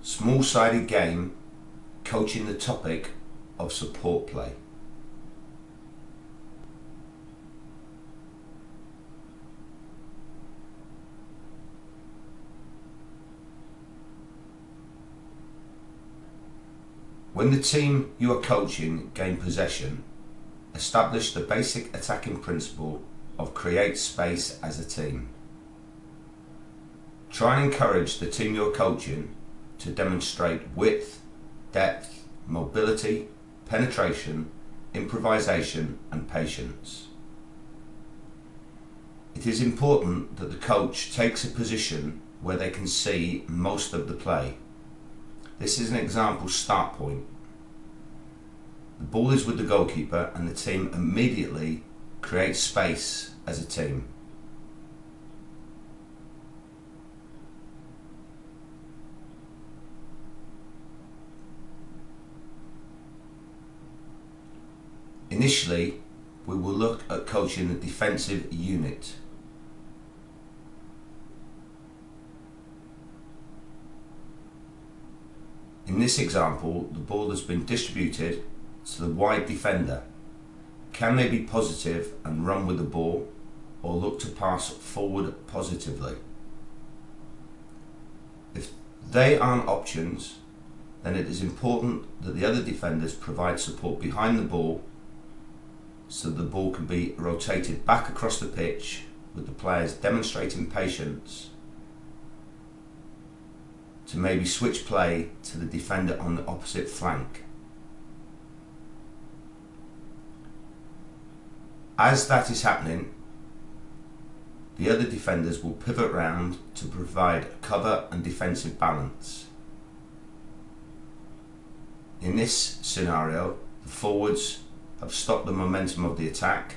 Small-sided game coaching the topic of support play. When the team you are coaching gain possession, establish the basic attacking principle of create space as a team. Try and encourage the team you're coaching to demonstrate width, depth, mobility, penetration, improvisation and patience. It is important that the coach takes a position where they can see most of the play. This is an example start point. The ball is with the goalkeeper and the team immediately creates space as a team. Initially, we will look at coaching the defensive unit. In this example, the ball has been distributed to the wide defender. Can they be positive and run with the ball, or look to pass forward positively? If they aren't options, then it is important that the other defenders provide support behind the ball so the ball can be rotated back across the pitch, with the players demonstrating patience to maybe switch play to the defender on the opposite flank. As that is happening, the other defenders will pivot round to provide cover and defensive balance. In this scenario, the forwards have stopped the momentum of the attack,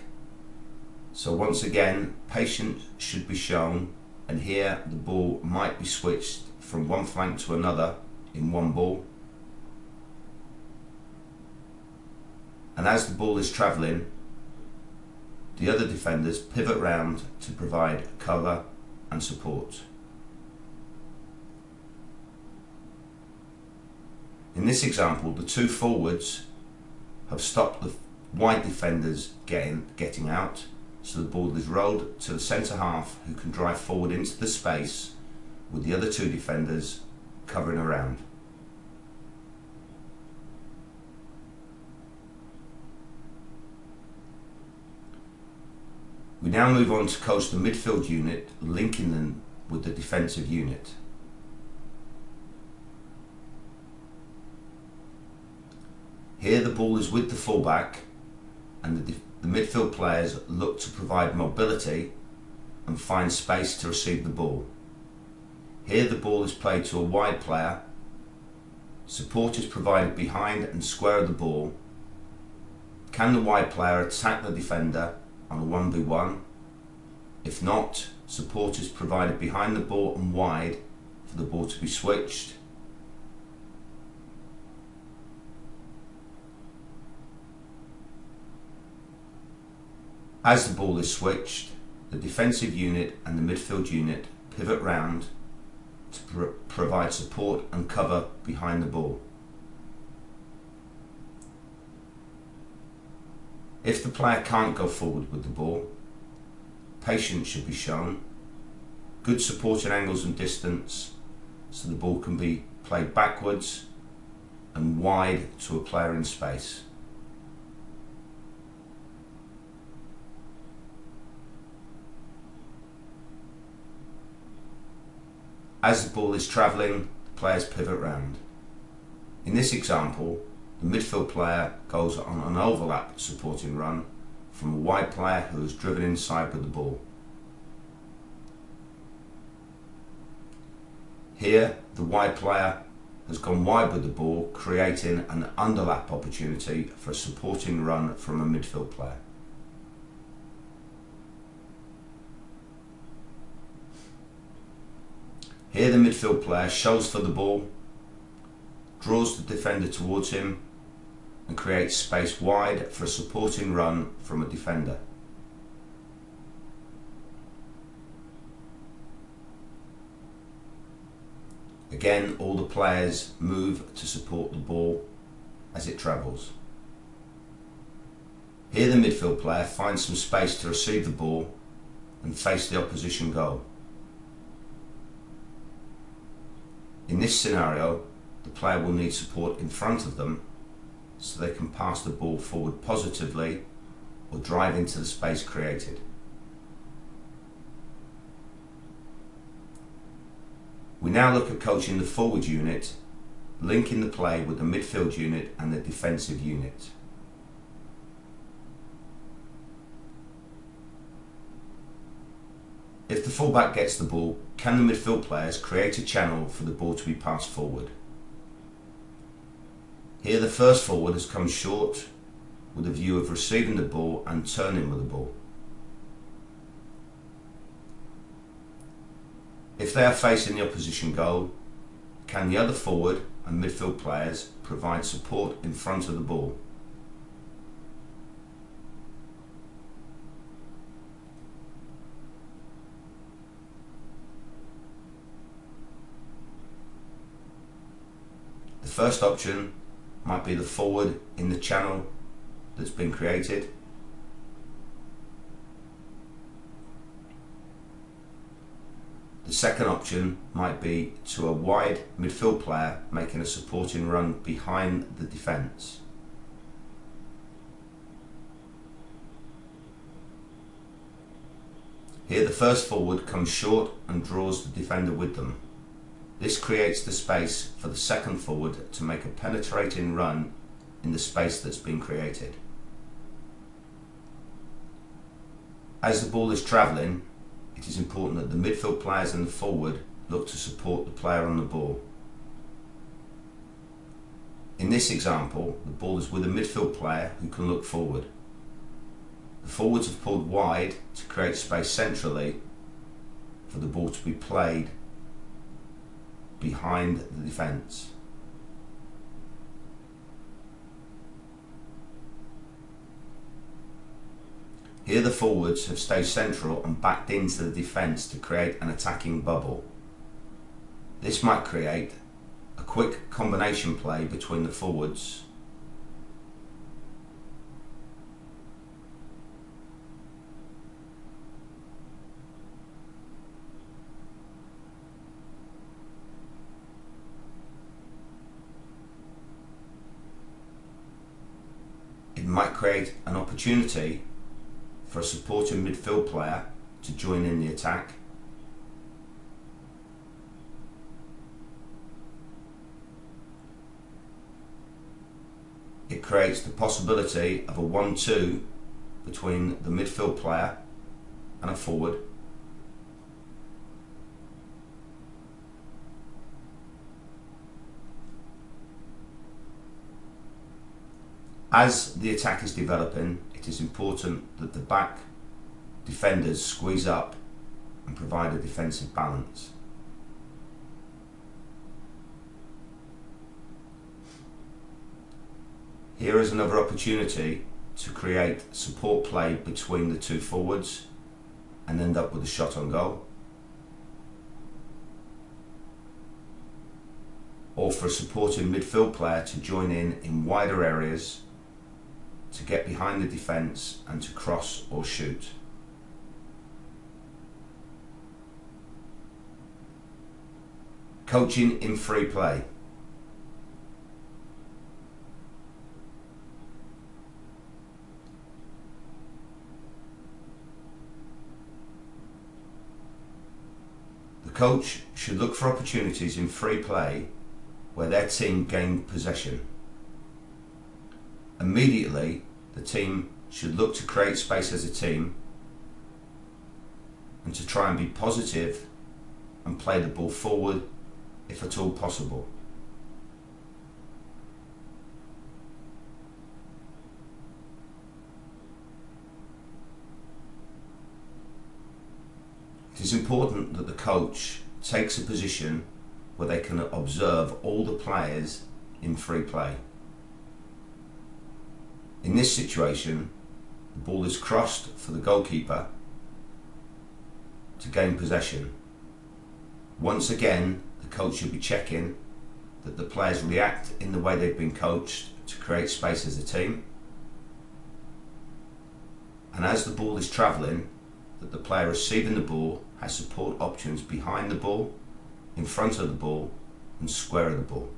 so once again patience should be shown, and here the ball might be switched from one flank to another in one ball, and as the ball is travelling, the other defenders pivot round to provide cover and support. In this example, the two forwards have stopped the wide defenders getting out, so the ball is rolled to the centre half, who can drive forward into the space with the other two defenders covering around. We now move on to coach the midfield unit, linking them with the defensive unit. Here the ball is with the fullback, and the midfield players look to provide mobility and find space to receive the ball. Here the ball is played to a wide player, support is provided behind and square of the ball. Can the wide player attack the defender on a 1v1? If not, support is provided behind the ball and wide for the ball to be switched. As the ball is switched, the defensive unit and the midfield unit pivot round to provide support and cover behind the ball. If the player can't go forward with the ball, patience should be shown, good support at angles and distance, so the ball can be played backwards and wide to a player in space. As the ball is travelling, the players pivot round. In this example, the midfield player goes on an overlap supporting run from a wide player who is driven inside with the ball. Here, the wide player has gone wide with the ball, creating an underlap opportunity for a supporting run from a midfield player. Here the midfield player shows for the ball, draws the defender towards him and creates space wide for a supporting run from a defender. Again, all the players move to support the ball as it travels. Here the midfield player finds some space to receive the ball and face the opposition goal. In this scenario, the player will need support in front of them so they can pass the ball forward positively or drive into the space created. We now look at coaching the forward unit, linking the play with the midfield unit and the defensive unit. If the fullback gets the ball, can the midfield players create a channel for the ball to be passed forward? Here the first forward has come short with a view of receiving the ball and turning with the ball. If they are facing the opposition goal, can the other forward and midfield players provide support in front of the ball? The first option might be the forward in the channel that's been created. The second option might be to a wide midfield player making a supporting run behind the defence. Here the first forward comes short and draws the defender with them. This creates the space for the second forward to make a penetrating run in the space that's been created. As the ball is travelling, it is important that the midfield players and the forward look to support the player on the ball. In this example, the ball is with a midfield player who can look forward. The forwards have pulled wide to create space centrally for the ball to be played behind the defence. Here the forwards have stayed central and backed into the defence to create an attacking bubble. This might create a quick combination play between the forwards It might create an opportunity for a supporting midfield player to join in the attack. It creates the possibility of a 1-2 between the midfield player and a forward. As the attack is developing, it is important that the back defenders squeeze up and provide a defensive balance. Here is another opportunity to create support play between the two forwards and end up with a shot on goal. Or for a supporting midfield player to join in wider areas to get behind the defence and to cross or shoot. Coaching in free play. The coach should look for opportunities in free play where their team gain possession. Immediately, the team should look to create space as a team and to try and be positive and play the ball forward if at all possible. It is important that the coach takes a position where they can observe all the players in free play. In this situation, the ball is crossed for the goalkeeper to gain possession. Once again, the coach should be checking that the players react in the way they've been coached to create space as a team, and as the ball is travelling, that the player receiving the ball has support options behind the ball, in front of the ball and square of the ball.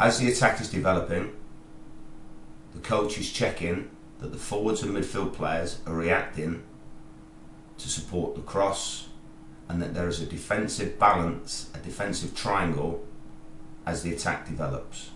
As the attack is developing, the coach is checking that the forwards and midfield players are reacting to support the cross, and that there is a defensive balance, a defensive triangle as the attack develops.